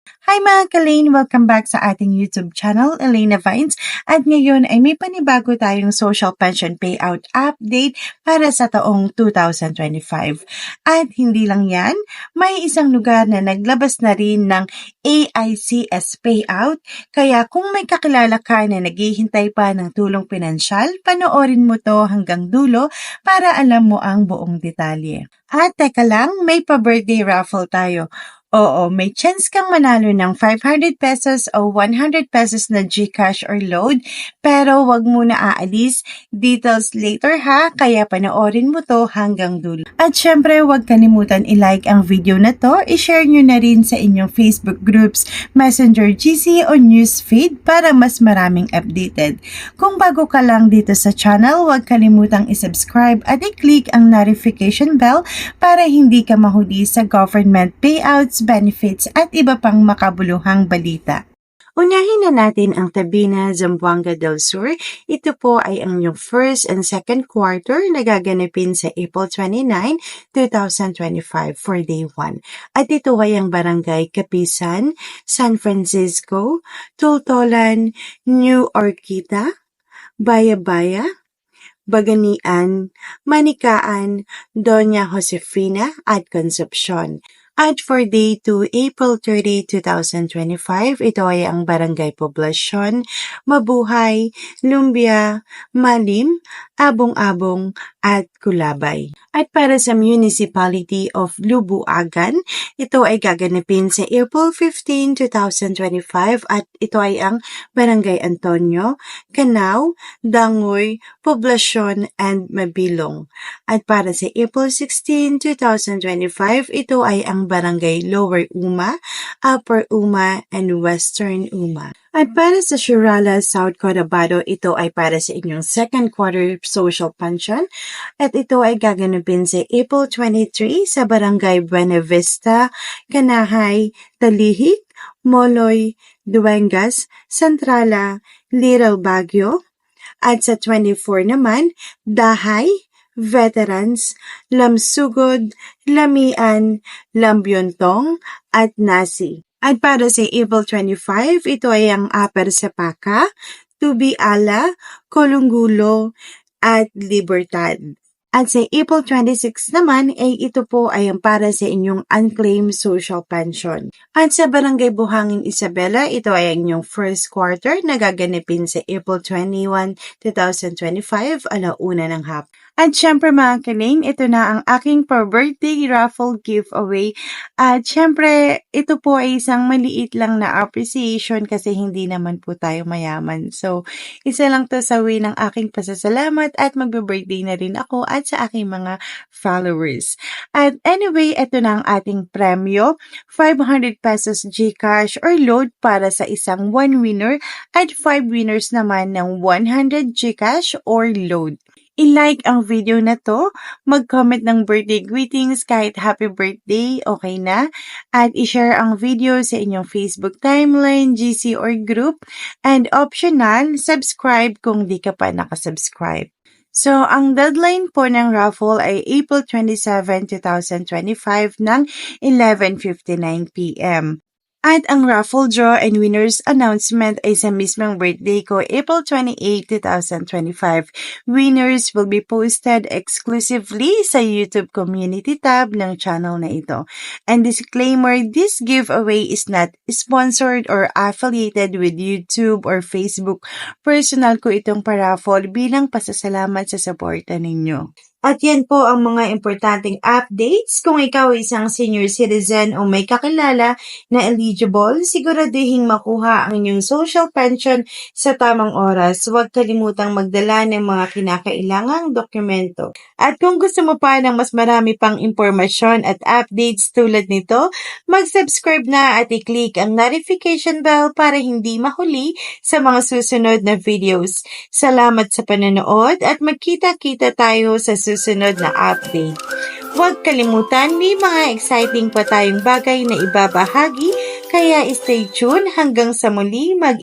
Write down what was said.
Hi mga ka-Lane! Welcome back sa ating YouTube channel, Elena Vines. At ngayon ay may panibago tayong social pension payout update para sa taong 2025. At hindi lang yan, may isang lugar na naglabas na rin ng AICS payout. Kaya kung may kakilala ka na naghihintay pa ng tulong pinansyal, panoorin mo to hanggang dulo para alam mo ang buong detalye. At teka lang, may pa-birthday raffle tayo. Oo, may chance kang manalo ng 500 pesos o 100 pesos na GCash or load, pero wag muna aalis. Details later ha, kaya panoorin mo to hanggang dulo. At syempre, wag kalimutan i-like ang video na to, i-share nyo na rin sa inyong Facebook groups, Messenger GC o Newsfeed para mas maraming updated. Kung bago ka lang dito sa channel, wag kalimutang i-subscribe at i-click ang notification bell para hindi ka mahuli sa government payouts, benefits at iba pang makabuluhang balita. Unahin na natin ang Tabina, Zamboanga del Sur. Ito po ay ang inyong first and second quarter na gaganapin sa April 29, 2025 for day 1. At ito ay ang Barangay Kapisan, San Francisco, Tultolan, New Orquita, Bayabaya, Baganian, Manikaan, Doña Josefina at Concepcion. At for day 2, April 30, 2025, ito ay ang Barangay Poblacion, Mabuhay, Lumbia, Malim, Abong-Abong at Kulabay. At para sa Municipality of Lubuagan, ito ay gaganapin sa April 15, 2025 at ito ay ang Barangay Antonio, Canao, Dangoy, Poblacion and Mabilong. At para sa April 16, 2025, ito ay ang Barangay Lower Uma, Upper Uma, and Western Uma. At para sa Shirala, South Cotabato, ito ay para sa inyong second quarter social pension. At ito ay gaganapin sa April 23 sa Barangay Buena Vista, Canahay, Talihik, Moloy, Duengas, Centrala, Little Baguio. At sa 24 naman, Dahay, Veterans, Lamsugod, Lamian, Lambyontong, at Nasi. At para sa April 25, ito ay ang Upper Sapaka, Tubiala, Colungulo, at Libertad. At sa April 26 naman, ito po ay ang para sa inyong unclaimed social pension. At sa Barangay Buhangin Isabela, ito ay ang inyong first quarter na gaganapin sa April 21, 2025, alauna ng hapon. At syempre mga ka-Lane, ito na ang aking per-birthday raffle giveaway. At syempre, ito po ay isang maliit lang na appreciation kasi hindi naman po tayo mayaman. So, isa lang to sa way ng aking pasasalamat at magbe-birthday na rin ako at sa aking mga followers. At anyway, ito na ang ating premyo. 500 pesos GCash or load para sa isang 1 winner at 5 winners naman ng 100 GCash or load. I-like ang video na to, mag-comment ng birthday greetings kahit happy birthday, okay na? At i-share ang video sa inyong Facebook timeline, GC or group. And optional, subscribe kung di ka pa nakasubscribe. So, ang deadline po ng raffle ay April 27, 2025 ng 11:59 p.m. At ang raffle draw and winners announcement ay sa mismong birthday ko, April 28, 2025. Winners will be posted exclusively sa YouTube community tab ng channel na ito. And disclaimer, this giveaway is not sponsored or affiliated with YouTube or Facebook. Personal ko itong paraffle bilang pasasalamat sa suporta ninyo. At yan po ang mga importanteng updates. Kung ikaw ay isang senior citizen o may kakilala na eligible, siguraduhin makuha ang inyong social pension sa tamang oras. Huwag kalimutang magdala ng mga kinakailangang dokumento. At kung gusto mo pa ng mas marami pang impormasyon at updates tulad nito, mag-subscribe na at i-click ang notification bell para hindi mahuli sa mga susunod na videos. Salamat sa panonood at magkita-kita tayo sa susunod na update. Huwag kalimutan, may mga exciting pa tayong bagay na ibabahagi, kaya stay tuned hanggang sa muli.